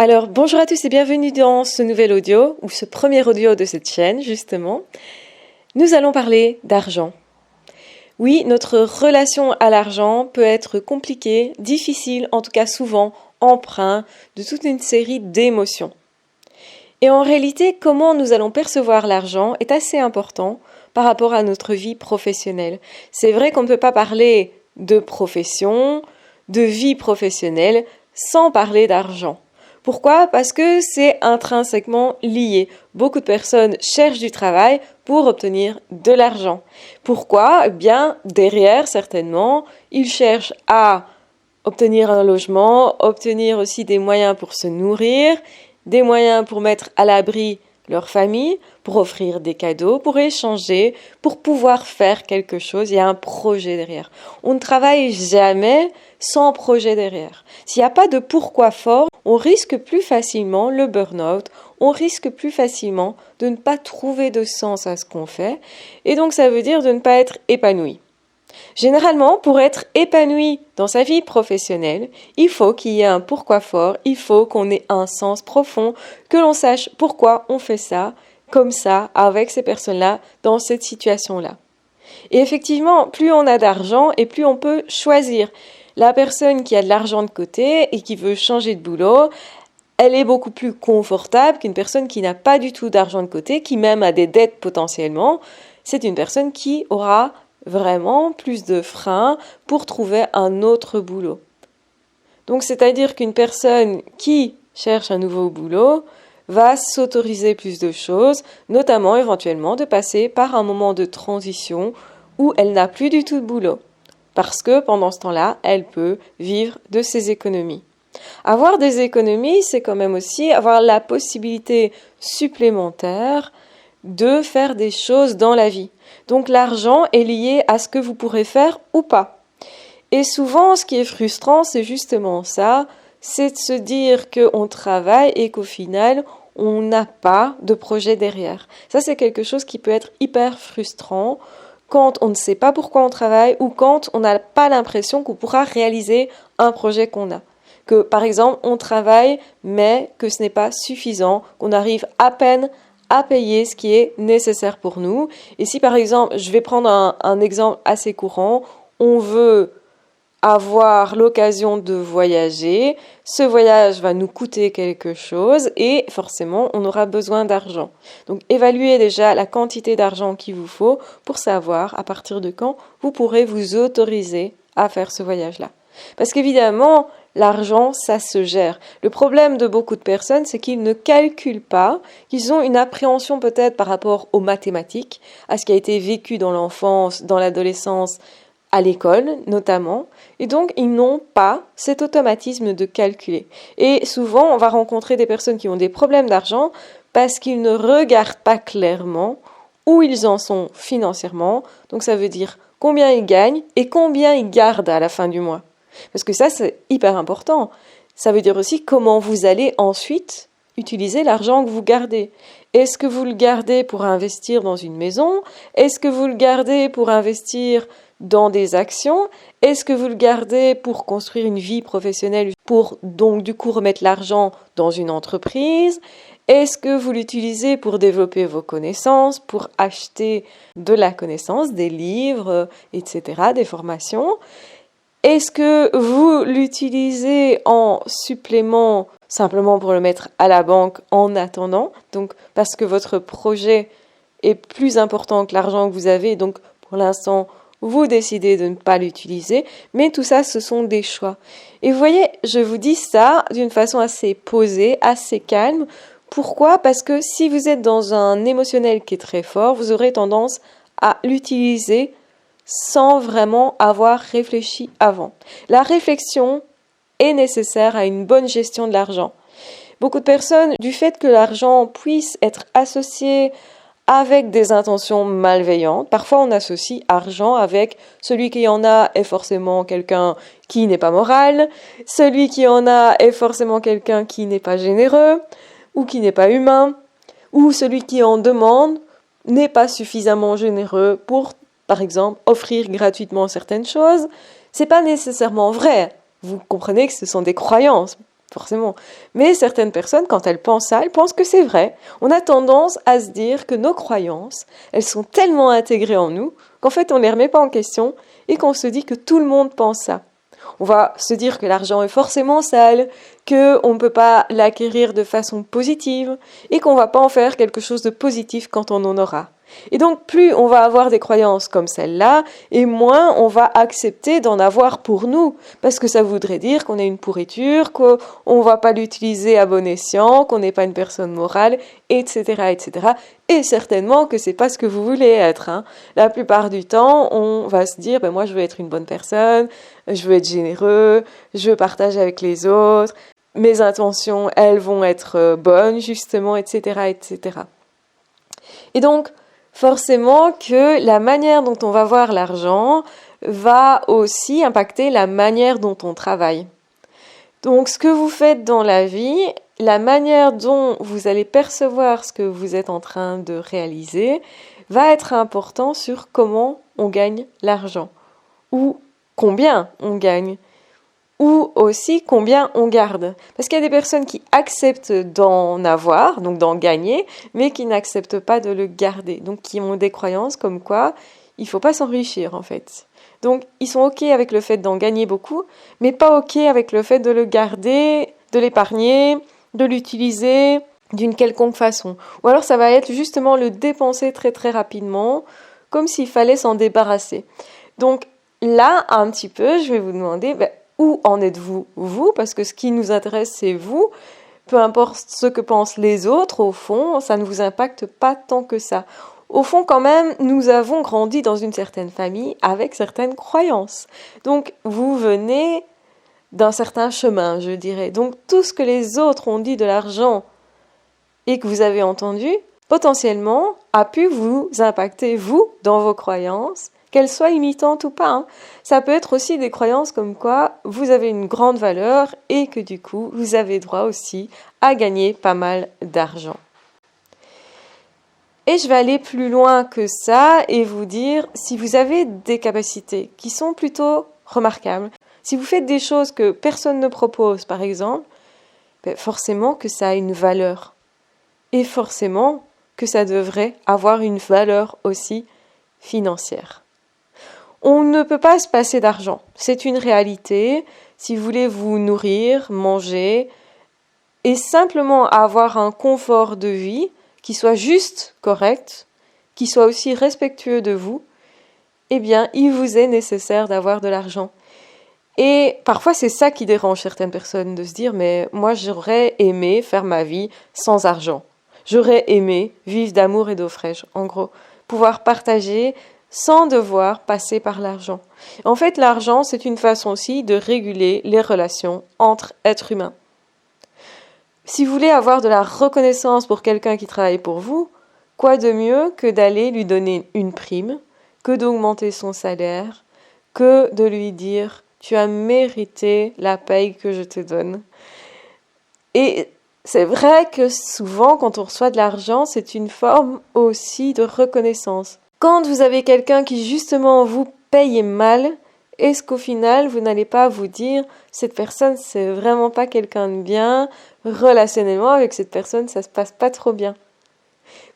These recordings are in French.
Alors, bonjour à tous et bienvenue dans ce nouvel audio, ou ce premier audio de cette chaîne, justement. Nous allons parler d'argent. Oui, notre relation à l'argent peut être compliquée, difficile, en tout cas souvent empreinte de toute une série d'émotions. Et en réalité, comment nous allons percevoir l'argent est assez important par rapport à notre vie professionnelle. C'est vrai qu'on ne peut pas parler de profession, de vie professionnelle, sans parler d'argent. Pourquoi ? Parce que c'est intrinsèquement lié. Beaucoup de personnes cherchent du travail pour obtenir de l'argent. Pourquoi ? Eh bien, derrière, certainement, ils cherchent à obtenir un logement, obtenir aussi des moyens pour se nourrir, des moyens pour mettre à l'abri leur famille, pour offrir des cadeaux, pour échanger, pour pouvoir faire quelque chose. Il y a un projet derrière. On ne travaille jamais sans projet derrière. S'il n'y a pas de pourquoi fort, on risque plus facilement le burn-out, on risque plus facilement de ne pas trouver de sens à ce qu'on fait, et donc ça veut dire de ne pas être épanoui. Généralement, pour être épanoui dans sa vie professionnelle, il faut qu'il y ait un pourquoi fort, il faut qu'on ait un sens profond, que l'on sache pourquoi on fait ça, comme ça, avec ces personnes-là, dans cette situation-là. Et effectivement, plus on a d'argent et plus on peut choisir. La personne qui a de l'argent de côté et qui veut changer de boulot, elle est beaucoup plus confortable qu'une personne qui n'a pas du tout d'argent de côté, qui même a des dettes potentiellement. C'est une personne qui aura vraiment plus de freins pour trouver un autre boulot. Donc, c'est-à-dire qu'une personne qui cherche un nouveau boulot va s'autoriser plus de choses, notamment éventuellement de passer par un moment de transition où elle n'a plus du tout de boulot. Parce que pendant ce temps-là, elle peut vivre de ses économies. Avoir des économies, c'est quand même aussi avoir la possibilité supplémentaire de faire des choses dans la vie. Donc l'argent est lié à ce que vous pourrez faire ou pas. Et souvent, ce qui est frustrant, c'est justement ça, c'est de se dire qu'on travaille et qu'au final, on n'a pas de projet derrière. Ça, c'est quelque chose qui peut être hyper frustrant quand on ne sait pas pourquoi on travaille ou quand on n'a pas l'impression qu'on pourra réaliser un projet qu'on a. Que, par exemple, on travaille, mais que ce n'est pas suffisant, qu'on arrive à peine à payer ce qui est nécessaire pour nous. Et si, par exemple, je vais prendre un exemple assez courant, on veut avoir l'occasion de voyager, ce voyage va nous coûter quelque chose et forcément on aura besoin d'argent. Donc évaluez déjà la quantité d'argent qu'il vous faut pour savoir à partir de quand vous pourrez vous autoriser à faire ce voyage-là. Parce qu'évidemment, l'argent, ça se gère. Le problème de beaucoup de personnes, c'est qu'ils ne calculent pas, qu'ils ont une appréhension peut-être par rapport aux mathématiques, à ce qui a été vécu dans l'enfance, dans l'adolescence, à l'école notamment, et donc ils n'ont pas cet automatisme de calculer. Et souvent, on va rencontrer des personnes qui ont des problèmes d'argent parce qu'ils ne regardent pas clairement où ils en sont financièrement, donc ça veut dire combien ils gagnent et combien ils gardent à la fin du mois. Parce que ça, c'est hyper important. Ça veut dire aussi comment vous allez ensuite utiliser l'argent que vous gardez. Est-ce que vous le gardez pour investir dans une maison ? Est-ce que vous le gardez pour investir dans des actions? Est-ce que vous le gardez pour construire une vie professionnelle, pour donc du coup remettre l'argent dans une entreprise? Est-ce que vous l'utilisez pour développer vos connaissances, pour acheter de la connaissance, des livres, etc., des formations? Est-ce que vous l'utilisez en supplément simplement pour le mettre à la banque en attendant? Donc parce que votre projet est plus important que l'argent que vous avez, donc pour l'instant, vous décidez de ne pas l'utiliser, mais tout ça, ce sont des choix. Et vous voyez, je vous dis ça d'une façon assez posée, assez calme. Pourquoi ? Parce que si vous êtes dans un émotionnel qui est très fort, vous aurez tendance à l'utiliser sans vraiment avoir réfléchi avant. La réflexion est nécessaire à une bonne gestion de l'argent. Beaucoup de personnes, du fait que l'argent puisse être associé avec des intentions malveillantes. Parfois, on associe argent avec celui qui en a est forcément quelqu'un qui n'est pas moral, celui qui en a est forcément quelqu'un qui n'est pas généreux ou qui n'est pas humain, ou celui qui en demande n'est pas suffisamment généreux pour, par exemple, offrir gratuitement certaines choses. C'est pas nécessairement vrai. Vous comprenez que ce sont des croyances. forcément. Mais certaines personnes, quand elles pensent ça, elles pensent que c'est vrai. On a tendance à se dire que nos croyances, elles sont tellement intégrées en nous qu'en fait, on ne les remet pas en question et qu'on se dit que tout le monde pense ça. On va se dire que l'argent est forcément sale, qu'on ne peut pas l'acquérir de façon positive et qu'on ne va pas en faire quelque chose de positif quand on en aura. Et donc, plus on va avoir des croyances comme celle-là, et moins on va accepter d'en avoir pour nous, parce que ça voudrait dire qu'on est une pourriture, qu'on ne va pas l'utiliser à bon escient, qu'on n'est pas une personne morale, etc., etc. Et certainement que c'est pas ce que vous voulez être. La plupart du temps, on va se dire, moi je veux être une bonne personne, je veux être généreux, je veux partager avec les autres, mes intentions, elles vont être bonnes, justement, etc., etc. Et donc, forcément que la manière dont on va voir l'argent va aussi impacter la manière dont on travaille. Donc, ce que vous faites dans la vie, la manière dont vous allez percevoir ce que vous êtes en train de réaliser, va être important sur comment on gagne l'argent, ou combien on gagne, ou aussi combien on garde. Parce qu'il y a des personnes qui acceptent d'en avoir, donc d'en gagner, mais qui n'acceptent pas de le garder. Donc qui ont des croyances comme quoi il ne faut pas s'enrichir en fait. Donc ils sont OK avec le fait d'en gagner beaucoup, mais pas OK avec le fait de le garder, de l'épargner, de l'utiliser d'une quelconque façon. Ou alors ça va être justement le dépenser très très rapidement, comme s'il fallait s'en débarrasser. Donc là, un petit peu, je vais vous demander... où en êtes-vous, vous? Parce que ce qui nous intéresse, c'est vous. Peu importe ce que pensent les autres, au fond, ça ne vous impacte pas tant que ça. Au fond, quand même, nous avons grandi dans une certaine famille avec certaines croyances. Donc, vous venez d'un certain chemin, je dirais. Donc, tout ce que les autres ont dit de l'argent et que vous avez entendu, potentiellement, a pu vous impacter, vous, dans vos croyances, qu'elles soient limitantes ou pas. Ça peut être aussi des croyances comme quoi vous avez une grande valeur et que du coup, vous avez droit aussi à gagner pas mal d'argent. Et je vais aller plus loin que ça et vous dire, si vous avez des capacités qui sont plutôt remarquables, si vous faites des choses que personne ne propose, par exemple, forcément que ça a une valeur. Et forcément que ça devrait avoir une valeur aussi financière. On ne peut pas se passer d'argent. C'est une réalité. Si vous voulez vous nourrir, manger, et simplement avoir un confort de vie qui soit juste, correct, qui soit aussi respectueux de vous, eh bien, il vous est nécessaire d'avoir de l'argent. Et parfois, c'est ça qui dérange certaines personnes, de se dire, mais moi, j'aurais aimé faire ma vie sans argent. J'aurais aimé vivre d'amour et d'eau fraîche, en gros. Pouvoir partager sans devoir passer par l'argent. En fait, l'argent, c'est une façon aussi de réguler les relations entre êtres humains. Si vous voulez avoir de la reconnaissance pour quelqu'un qui travaille pour vous, quoi de mieux que d'aller lui donner une prime, que d'augmenter son salaire, que de lui dire « tu as mérité la paye que je te donne ». Et c'est vrai que souvent, quand on reçoit de l'argent, c'est une forme aussi de reconnaissance. Quand vous avez quelqu'un qui justement vous paye mal, est-ce qu'au final, vous n'allez pas vous dire « cette personne, c'est vraiment pas quelqu'un de bien, relationnellement avec cette personne, ça se passe pas trop bien ».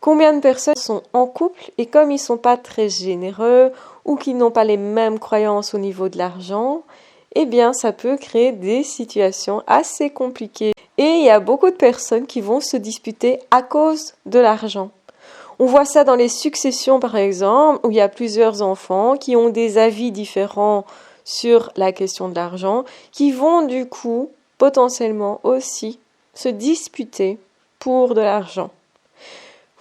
Combien de personnes sont en couple et comme ils sont pas très généreux ou qu'ils n'ont pas les mêmes croyances au niveau de l'argent, eh bien ça peut créer des situations assez compliquées. Et il y a beaucoup de personnes qui vont se disputer à cause de l'argent. On voit ça dans les successions, par exemple, où il y a plusieurs enfants qui ont des avis différents sur la question de l'argent, qui vont du coup potentiellement aussi se disputer pour de l'argent.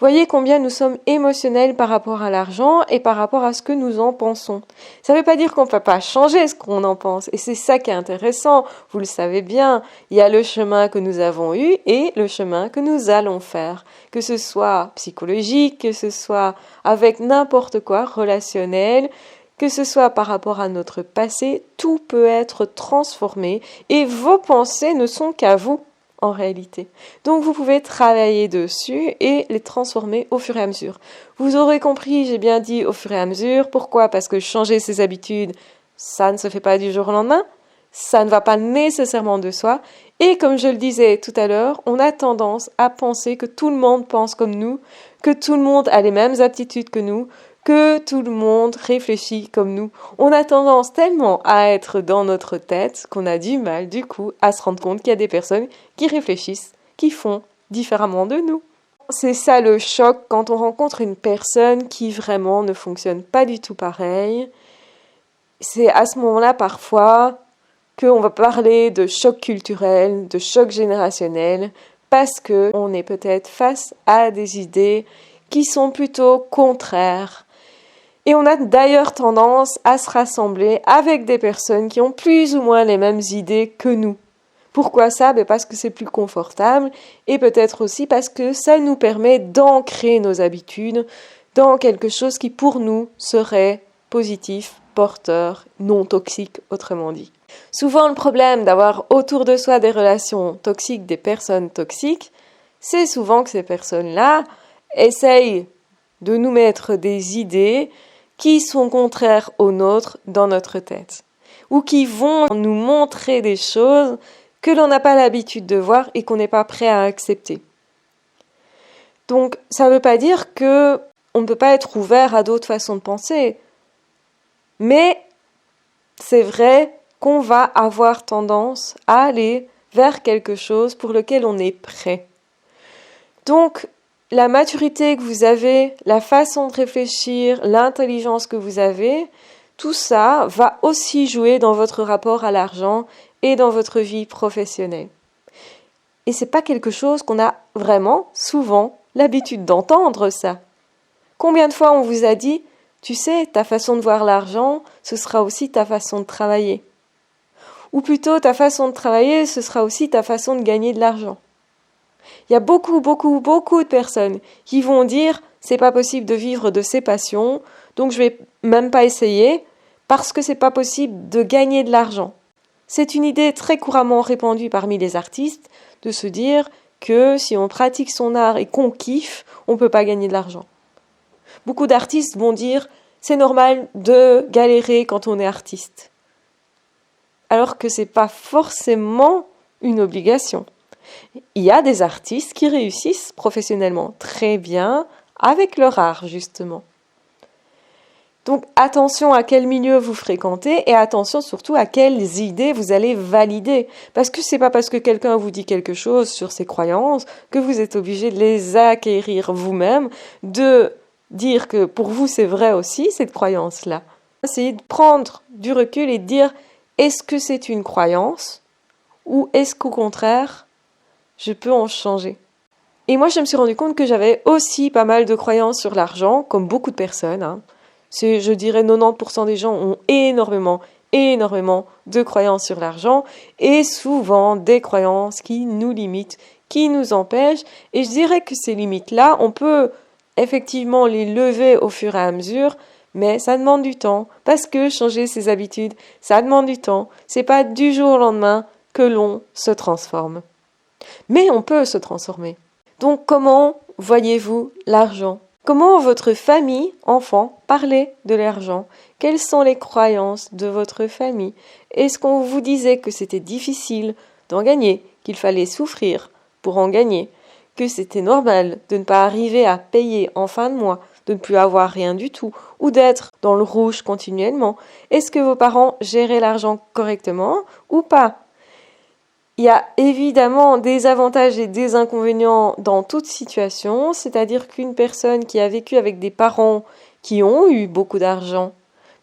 Voyez combien nous sommes émotionnels par rapport à l'argent et par rapport à ce que nous en pensons. Ça ne veut pas dire qu'on ne peut pas changer ce qu'on en pense. Et c'est ça qui est intéressant. Vous le savez bien, il y a le chemin que nous avons eu et le chemin que nous allons faire. Que ce soit psychologique, que ce soit avec n'importe quoi, relationnel, que ce soit par rapport à notre passé, tout peut être transformé et vos pensées ne sont qu'à vous. En réalité. Donc vous pouvez travailler dessus et les transformer au fur et à mesure. Vous aurez compris, j'ai bien dit au fur et à mesure. Pourquoi ? Parce que changer ses habitudes, ça ne se fait pas du jour au lendemain. Ça ne va pas nécessairement de soi. Et comme je le disais tout à l'heure, on a tendance à penser que tout le monde pense comme nous, que tout le monde a les mêmes aptitudes que nous, que tout le monde réfléchit comme nous. On a tendance tellement à être dans notre tête qu'on a du mal, du coup, à se rendre compte qu'il y a des personnes qui réfléchissent, qui font différemment de nous. C'est ça le choc quand on rencontre une personne qui vraiment ne fonctionne pas du tout pareil. C'est à ce moment-là parfois qu'on va parler de choc culturel, de choc générationnel, parce qu'on est peut-être face à des idées qui sont plutôt contraires. Et on a d'ailleurs tendance à se rassembler avec des personnes qui ont plus ou moins les mêmes idées que nous. Pourquoi ça? Parce que c'est plus confortable et peut-être aussi parce que ça nous permet d'ancrer nos habitudes dans quelque chose qui pour nous serait positif, porteur, non toxique, autrement dit. Souvent, le problème d'avoir autour de soi des relations toxiques, des personnes toxiques, c'est souvent que ces personnes-là essayent de nous mettre des idées qui sont contraires aux nôtres dans notre tête, ou qui vont nous montrer des choses que l'on n'a pas l'habitude de voir et qu'on n'est pas prêt à accepter. Donc, ça ne veut pas dire qu'on ne peut pas être ouvert à d'autres façons de penser, mais c'est vrai qu'on va avoir tendance à aller vers quelque chose pour lequel on est prêt. Donc, la maturité que vous avez, la façon de réfléchir, l'intelligence que vous avez, tout ça va aussi jouer dans votre rapport à l'argent et dans votre vie professionnelle. Et c'est pas quelque chose qu'on a vraiment souvent l'habitude d'entendre, ça. Combien de fois on vous a dit, tu sais, ta façon de voir l'argent, ce sera aussi ta façon de travailler. Ou plutôt, ta façon de travailler, ce sera aussi ta façon de gagner de l'argent. Il y a beaucoup de personnes qui vont dire, c'est pas possible de vivre de ses passions, donc je vais même pas essayer, parce que c'est pas possible de gagner de l'argent. C'est une idée très couramment répandue parmi les artistes de se dire que si on pratique son art et qu'on kiffe, on peut pas gagner de l'argent. Beaucoup d'artistes vont dire c'est normal de galérer quand on est artiste. Alors que c'est pas forcément une obligation. Il y a des artistes qui réussissent professionnellement très bien avec leur art, justement. Donc attention à quel milieu vous fréquentez et attention surtout à quelles idées vous allez valider. Parce que c'est pas parce que quelqu'un vous dit quelque chose sur ses croyances que vous êtes obligé de les acquérir vous-même, de dire que pour vous c'est vrai aussi cette croyance-là. Essayez de prendre du recul et de dire est-ce que c'est une croyance ou est-ce qu'au contraire je peux en changer. Et moi je me suis rendu compte que j'avais aussi pas mal de croyances sur l'argent, comme beaucoup de personnes. Je dirais 90% des gens ont énormément de croyances sur l'argent et souvent des croyances qui nous limitent, qui nous empêchent. Et je dirais que ces limites-là, on peut effectivement les lever au fur et à mesure, mais ça demande du temps parce que changer ses habitudes, ça demande du temps. C'est pas du jour au lendemain que l'on se transforme. Mais on peut se transformer. Donc comment voyez-vous l'argent ? Comment votre famille, enfant, parlait de l'argent? Quelles sont les croyances de votre famille? Est-ce qu'on vous disait que c'était difficile d'en gagner, qu'il fallait souffrir pour en gagner, que c'était normal de ne pas arriver à payer en fin de mois, de ne plus avoir rien du tout, ou d'être dans le rouge continuellement? Est-ce que vos parents géraient l'argent correctement ou pas? Il y a évidemment des avantages et des inconvénients dans toute situation, c'est-à-dire qu'une personne qui a vécu avec des parents qui ont eu beaucoup d'argent,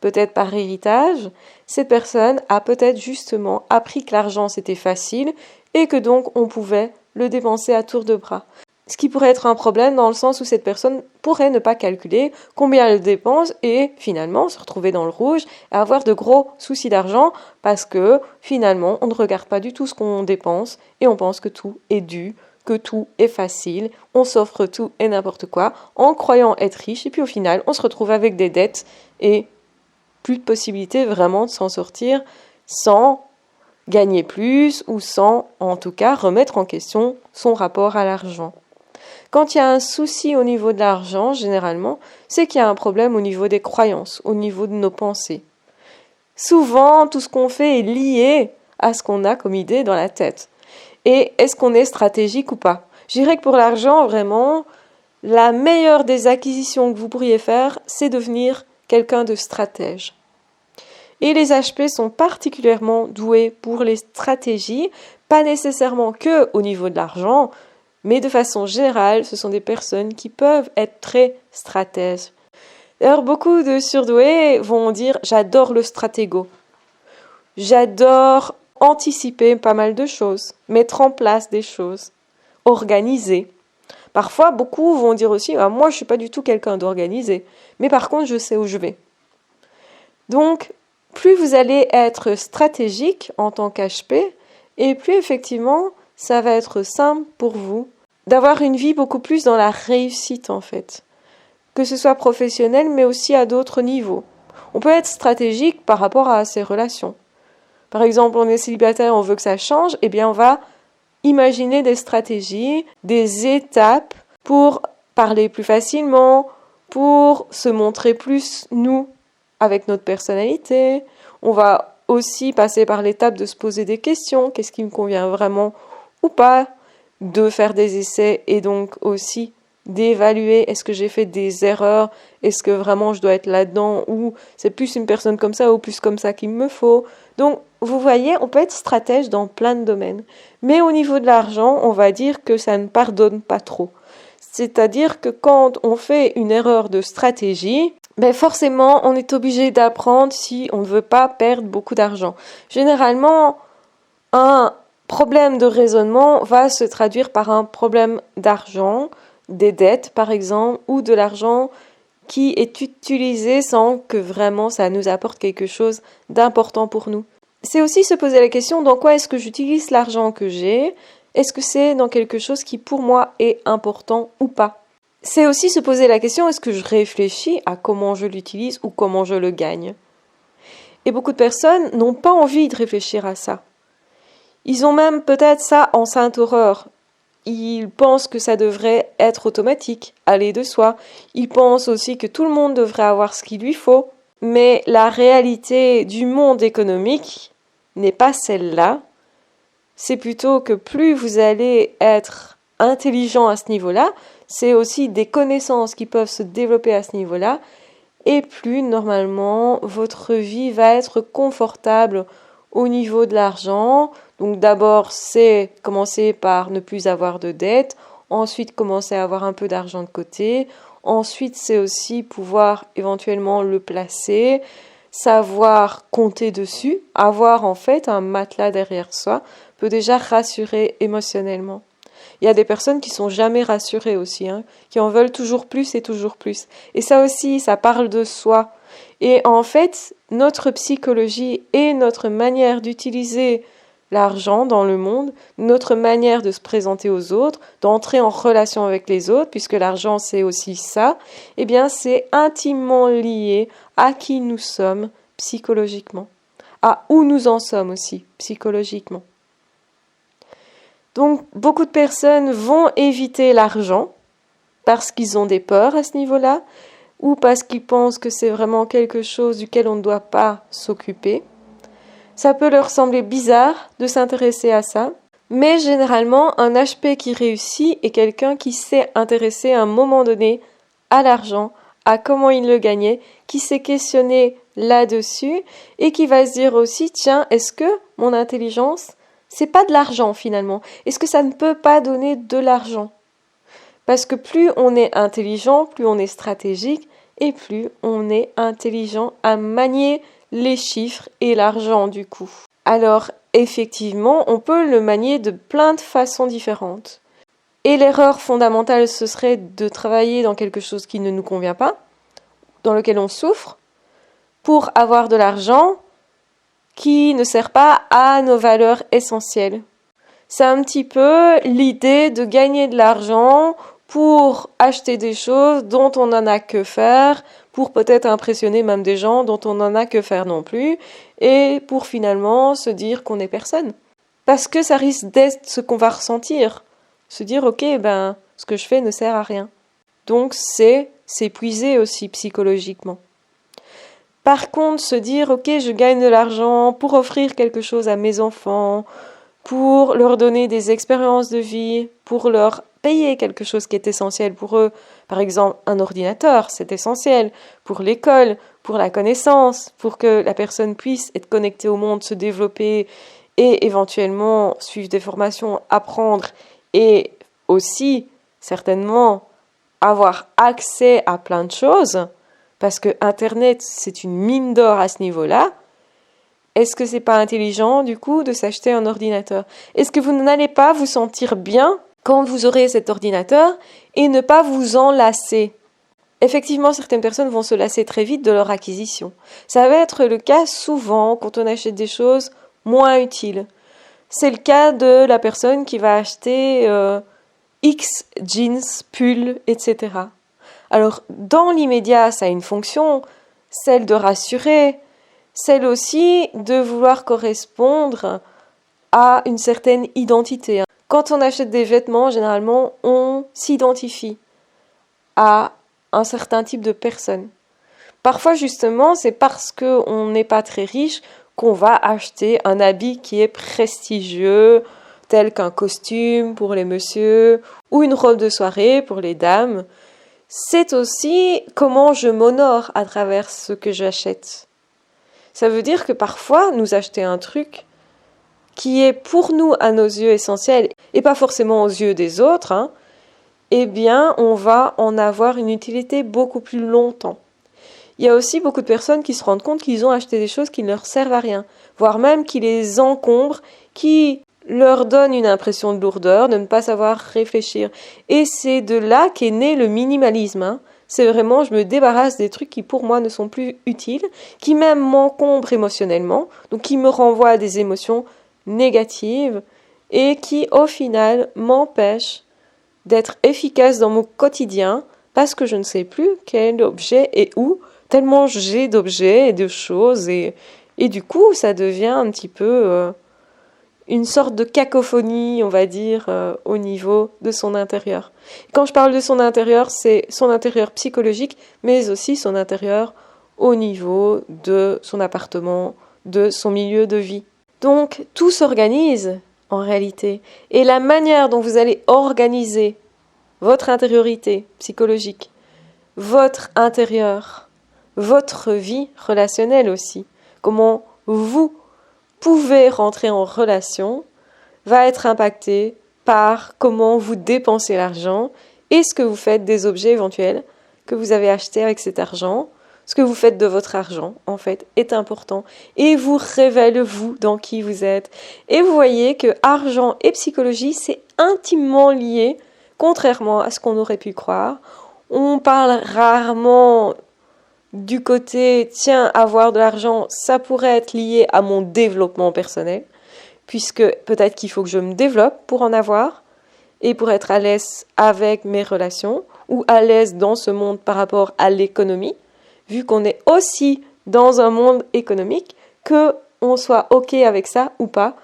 peut-être par héritage, cette personne a peut-être justement appris que l'argent c'était facile et que donc on pouvait le dépenser à tour de bras. Ce qui pourrait être un problème dans le sens où cette personne pourrait ne pas calculer combien elle dépense et finalement se retrouver dans le rouge et avoir de gros soucis d'argent parce que finalement on ne regarde pas du tout ce qu'on dépense et on pense que tout est dû, que tout est facile, on s'offre tout et n'importe quoi en croyant être riche et puis au final on se retrouve avec des dettes et plus de possibilité vraiment de s'en sortir sans gagner plus ou sans en tout cas remettre en question son rapport à l'argent. Quand il y a un souci au niveau de l'argent, généralement, c'est qu'il y a un problème au niveau des croyances, au niveau de nos pensées. Souvent, tout ce qu'on fait est lié à ce qu'on a comme idée dans la tête. Et est-ce qu'on est stratégique ou pas? Je dirais que pour l'argent, vraiment, la meilleure des acquisitions que vous pourriez faire, c'est devenir quelqu'un de stratège. Et les HP sont particulièrement doués pour les stratégies, pas nécessairement que au niveau de l'argent, mais de façon générale, ce sont des personnes qui peuvent être très stratèges. D'ailleurs, beaucoup de surdoués vont dire « j'adore le stratégo ». J'adore anticiper pas mal de choses, mettre en place des choses, organiser. Parfois, beaucoup vont dire aussi « moi, je ne suis pas du tout quelqu'un d'organisé, mais par contre, je sais où je vais ». Donc, plus vous allez être stratégique en tant qu'HP, et plus effectivement, ça va être simple pour vous d'avoir une vie beaucoup plus dans la réussite en fait. Que ce soit professionnel, mais aussi à d'autres niveaux. On peut être stratégique par rapport à ses relations. Par exemple, on est célibataire, on veut que ça change, eh bien on va imaginer des stratégies, des étapes pour parler plus facilement, pour se montrer plus nous avec notre personnalité. On va aussi passer par l'étape de se poser des questions, qu'est-ce qui me convient vraiment ou pas, de faire des essais et donc aussi d'évaluer est-ce que j'ai fait des erreurs, est-ce que vraiment je dois être là-dedans ou c'est plus une personne comme ça ou plus comme ça qu'il me faut. Donc vous voyez, on peut être stratège dans plein de domaines. Mais au niveau de l'argent, on va dire que ça ne pardonne pas trop. C'est-à-dire que quand on fait une erreur de stratégie, forcément, on est obligé d'apprendre si on ne veut pas perdre beaucoup d'argent. Généralement, un problème de raisonnement va se traduire par un problème d'argent, des dettes par exemple, ou de l'argent qui est utilisé sans que vraiment ça nous apporte quelque chose d'important pour nous. C'est aussi se poser la question dans quoi est-ce que j'utilise l'argent que j'ai? Est-ce que c'est dans quelque chose qui pour moi est important ou pas? C'est aussi se poser la question, est-ce que je réfléchis à comment je l'utilise ou comment je le gagne? Et beaucoup de personnes n'ont pas envie de réfléchir à ça. Ils ont même peut-être ça en sainte horreur. Ils pensent que ça devrait être automatique, aller de soi. Ils pensent aussi que tout le monde devrait avoir ce qu'il lui faut. Mais la réalité du monde économique n'est pas celle-là. C'est plutôt que plus vous allez être intelligent à ce niveau-là, c'est aussi des connaissances qui peuvent se développer à ce niveau-là, et plus normalement votre vie va être confortable au niveau de l'argent. Donc d'abord, c'est commencer par ne plus avoir de dettes, ensuite commencer à avoir un peu d'argent de côté, ensuite c'est aussi pouvoir éventuellement le placer, savoir compter dessus, avoir en fait un matelas derrière soi peut déjà rassurer émotionnellement. Il y a des personnes qui sont jamais rassurées aussi, qui en veulent toujours plus et toujours plus. Et ça aussi, ça parle de soi. Et en fait, notre psychologie et notre manière d'utiliser l'argent dans le monde, notre manière de se présenter aux autres, d'entrer en relation avec les autres, puisque l'argent c'est aussi ça, eh bien c'est intimement lié à qui nous sommes psychologiquement, à où nous en sommes aussi psychologiquement. Donc beaucoup de personnes vont éviter l'argent parce qu'ils ont des peurs à ce niveau-là ou parce qu'ils pensent que c'est vraiment quelque chose duquel on ne doit pas s'occuper. Ça peut leur sembler bizarre de s'intéresser à ça, mais généralement un HP qui réussit est quelqu'un qui s'est intéressé à un moment donné à l'argent, à comment il le gagnait, qui s'est questionné là-dessus et qui va se dire aussi tiens, est-ce que mon intelligence c'est pas de l'argent finalement. Est-ce que ça ne peut pas donner de l'argent? Parce que plus on est intelligent, plus on est stratégique et plus on est intelligent à manier les chiffres et l'argent du coup. Alors effectivement, on peut le manier de plein de façons différentes. Et l'erreur fondamentale, ce serait de travailler dans quelque chose qui ne nous convient pas, dans lequel on souffre, pour avoir de l'argent qui ne sert pas à nos valeurs essentielles. C'est un petit peu l'idée de gagner de l'argent pour acheter des choses dont on n'en a que faire, pour peut-être impressionner même des gens dont on n'en a que faire non plus, et pour finalement se dire qu'on n'est personne. Parce que ça risque d'être ce qu'on va ressentir. Se dire, ok, ce que je fais ne sert à rien. Donc c'est s'épuiser aussi psychologiquement. Par contre, se dire, ok, je gagne de l'argent pour offrir quelque chose à mes enfants, pour leur donner des expériences de vie, pour leur payer quelque chose qui est essentiel pour eux. Par exemple, un ordinateur, c'est essentiel pour l'école, pour la connaissance, pour que la personne puisse être connectée au monde, se développer et éventuellement suivre des formations, apprendre et aussi certainement avoir accès à plein de choses, parce que Internet, c'est une mine d'or à ce niveau-là. Est-ce que c'est pas intelligent, du coup, de s'acheter un ordinateur? Est-ce que vous n'allez pas vous sentir bien quand vous aurez cet ordinateur et ne pas vous en lasser? Effectivement, certaines personnes vont se lasser très vite de leur acquisition. Ça va être le cas souvent quand on achète des choses moins utiles. C'est le cas de la personne qui va acheter X jeans, pulls, etc. Alors, dans l'immédiat, ça a une fonction, celle de rassurer, celle aussi de vouloir correspondre à une certaine identité. Quand on achète des vêtements, généralement, on s'identifie à un certain type de personne. Parfois, justement, c'est parce qu'on n'est pas très riche qu'on va acheter un habit qui est prestigieux, tel qu'un costume pour les messieurs ou une robe de soirée pour les dames. C'est aussi comment je m'honore à travers ce que j'achète. Ça veut dire que parfois, nous acheter un truc qui est pour nous, à nos yeux, essentiel, et pas forcément aux yeux des autres, eh bien, on va en avoir une utilité beaucoup plus longtemps. Il y a aussi beaucoup de personnes qui se rendent compte qu'ils ont acheté des choses qui ne leur servent à rien, voire même qui les encombrent, qui leur donnent une impression de lourdeur, de ne pas savoir réfléchir. Et c'est de là qu'est né le minimalisme. C'est vraiment, je me débarrasse des trucs qui pour moi ne sont plus utiles, qui même m'encombrent émotionnellement, donc qui me renvoient à des émotions négatives et qui au final m'empêchent d'être efficace dans mon quotidien parce que je ne sais plus quel objet est où, tellement j'ai d'objets et de choses et du coup ça devient un petit peu une sorte de cacophonie, on va dire, au niveau de son intérieur. Quand je parle de son intérieur, c'est son intérieur psychologique, mais aussi son intérieur au niveau de son appartement, de son milieu de vie. Donc tout s'organise en réalité. Et la manière dont vous allez organiser votre intériorité psychologique, votre intérieur, votre vie relationnelle aussi, comment vous pouvez rentrer en relation, va être impacté par comment vous dépensez l'argent et ce que vous faites des objets éventuels que vous avez achetés avec cet argent. Ce que vous faites de votre argent, en fait, est important et vous révèle vous dans qui vous êtes. Et vous voyez que argent et psychologie, c'est intimement lié, contrairement à ce qu'on aurait pu croire. On parle rarement du côté, tiens, avoir de l'argent, ça pourrait être lié à mon développement personnel, puisque peut-être qu'il faut que je me développe pour en avoir et pour être à l'aise avec mes relations ou à l'aise dans ce monde par rapport à l'économie, vu qu'on est aussi dans un monde économique, que on soit OK avec ça ou pas.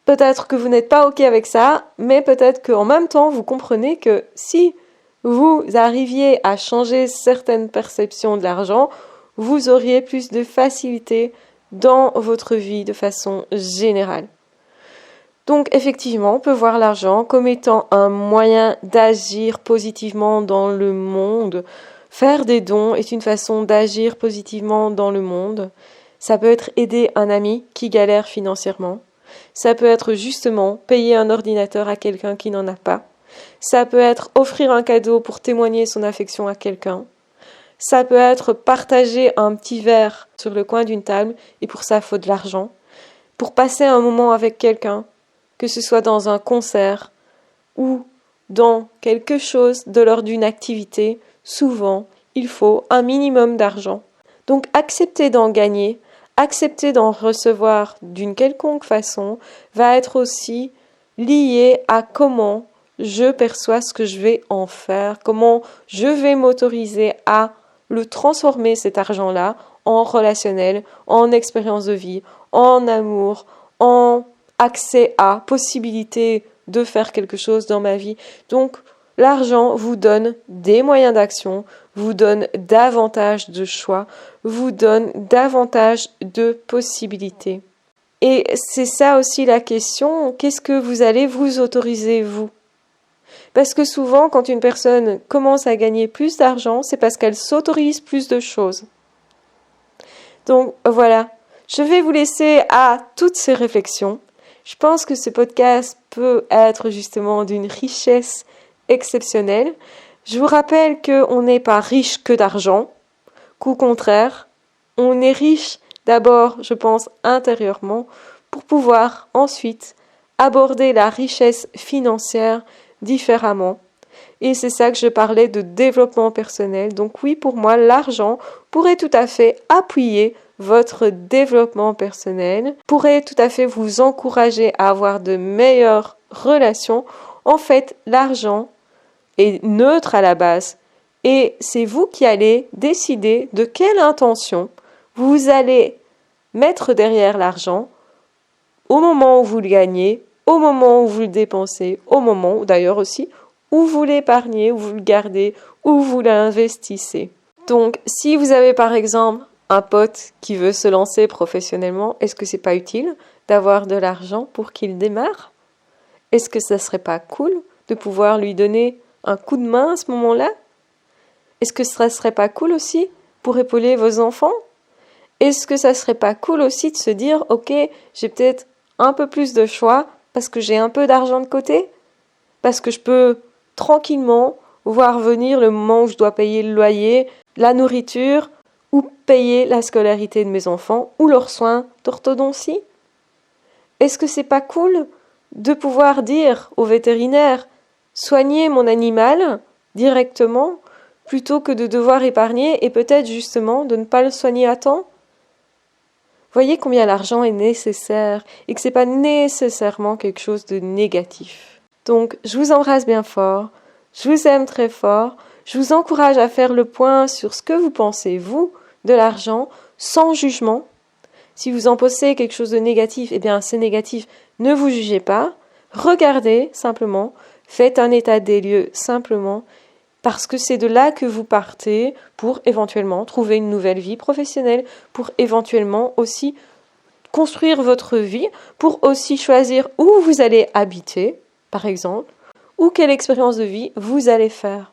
Peut-être que vous n'êtes pas OK avec ça, mais peut-être qu'en même temps, vous comprenez que si vous arriviez à changer certaines perceptions de l'argent, vous auriez plus de facilité dans votre vie de façon générale. Donc effectivement, on peut voir l'argent comme étant un moyen d'agir positivement dans le monde. Faire des dons est une façon d'agir positivement dans le monde. Ça peut être aider un ami qui galère financièrement. Ça peut être justement payer un ordinateur à quelqu'un qui n'en a pas. Ça peut être offrir un cadeau pour témoigner son affection à quelqu'un. Ça peut être partager un petit verre sur le coin d'une table et pour ça, il faut de l'argent. Pour passer un moment avec quelqu'un, que ce soit dans un concert ou dans quelque chose de l'ordre d'une activité, souvent, il faut un minimum d'argent. Donc, accepter d'en gagner, accepter d'en recevoir d'une quelconque façon, va être aussi lié à comment je perçois ce que je vais en faire, comment je vais m'autoriser à le transformer, cet argent-là, en relationnel, en expérience de vie, en amour, en accès à possibilité de faire quelque chose dans ma vie. Donc, l'argent vous donne des moyens d'action, vous donne davantage de choix, vous donne davantage de possibilités. Et c'est ça aussi la question, qu'est-ce que vous allez vous autoriser, vous? Parce que souvent, quand une personne commence à gagner plus d'argent, c'est parce qu'elle s'autorise plus de choses. Donc voilà, je vais vous laisser à toutes ces réflexions. Je pense que ce podcast peut être justement d'une richesse exceptionnelle. Je vous rappelle qu'on n'est pas riche que d'argent, qu'au contraire, on est riche d'abord, je pense, intérieurement, pour pouvoir ensuite aborder la richesse financière différemment. Et c'est ça que je parlais de développement personnel. Donc oui, pour moi, l'argent pourrait tout à fait appuyer votre développement personnel, pourrait tout à fait vous encourager à avoir de meilleures relations. En fait, l'argent est neutre à la base. Et c'est vous qui allez décider de quelle intention vous allez mettre derrière l'argent au moment où vous le gagnez, au moment où vous le dépensez, au moment où d'ailleurs aussi où vous l'épargnez, où vous le gardez, où vous l'investissez. Donc, si vous avez par exemple un pote qui veut se lancer professionnellement, est-ce que c'est pas utile d'avoir de l'argent pour qu'il démarre? Est-ce que ça serait pas cool de pouvoir lui donner un coup de main à ce moment-là? Est-ce que ça serait pas cool aussi pour épauler vos enfants? Est-ce que ça serait pas cool aussi de se dire, ok, j'ai peut-être un peu plus de choix parce que j'ai un peu d'argent de côté? Parce que je peux tranquillement voir venir le moment où je dois payer le loyer, la nourriture, ou payer la scolarité de mes enfants, ou leurs soins d'orthodontie? Est-ce que c'est pas cool de pouvoir dire au vétérinaire, soignez mon animal directement, plutôt que de devoir épargner et peut-être justement de ne pas le soigner à temps? Voyez combien l'argent est nécessaire et que c'est pas nécessairement quelque chose de négatif. Donc, je vous embrasse bien fort, je vous aime très fort, je vous encourage à faire le point sur ce que vous pensez, vous, de l'argent, sans jugement. Si vous en pensez quelque chose de négatif, eh bien c'est négatif, ne vous jugez pas, regardez simplement, faites un état des lieux simplement, parce que c'est de là que vous partez pour éventuellement trouver une nouvelle vie professionnelle, pour éventuellement aussi construire votre vie, pour aussi choisir où vous allez habiter, par exemple, ou quelle expérience de vie vous allez faire.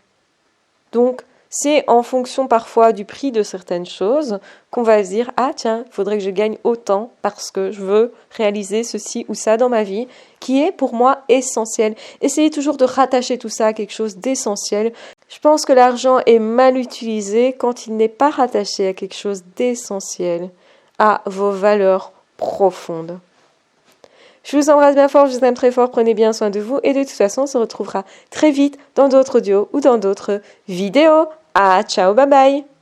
Donc, c'est en fonction parfois du prix de certaines choses qu'on va se dire « Ah tiens, il faudrait que je gagne autant parce que je veux réaliser ceci ou ça dans ma vie qui est pour moi essentiel. » Essayez toujours de rattacher tout ça à quelque chose d'essentiel. Je pense que l'argent est mal utilisé quand il n'est pas rattaché à quelque chose d'essentiel, à vos valeurs profondes. Je vous embrasse bien fort, je vous aime très fort, prenez bien soin de vous et de toute façon on se retrouvera très vite dans d'autres audios ou dans d'autres vidéos. Ah, ciao, bye bye!